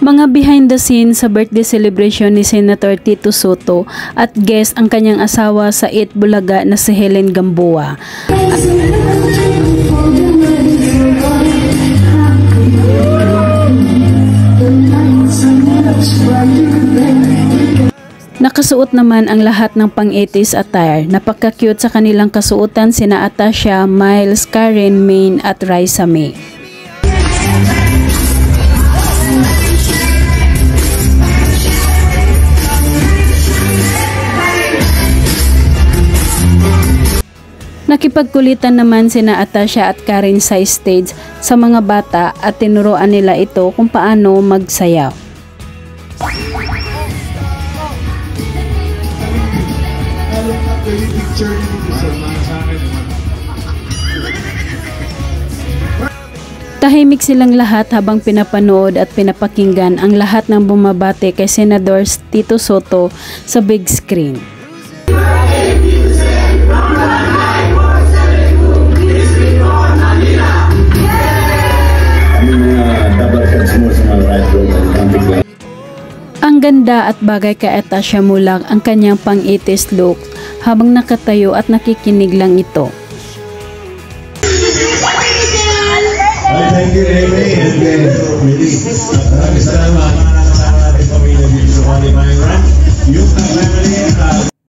Mga behind the scenes sa birthday celebration ni Senator Tito Sotto at guest ang kanyang asawa sa Eat Bulaga na si Helen Gamboa. Nakasuot naman ang lahat ng pang-80s attire. Napaka-cute sa kanilang kasuotan sina Atasha, Miles, Karen, Maine at Raisa May. Nakipagkulitan naman sina Atasha at Karen sa stage sa mga bata at tinuruan nila ito kung paano magsayaw. Tahimik silang lahat habang pinapanood at pinapakinggan ang lahat ng bumabate kay Senador Tito Sotto sa big screen. Ang ganda at bagay kay Atasha Mulak ang kanyang pang-80s look habang nakatayo at nakikinig lang ito. Thank you, Amy, and really, maraming salamat sa ating pamilya dito sa Holy Myra. Yung family,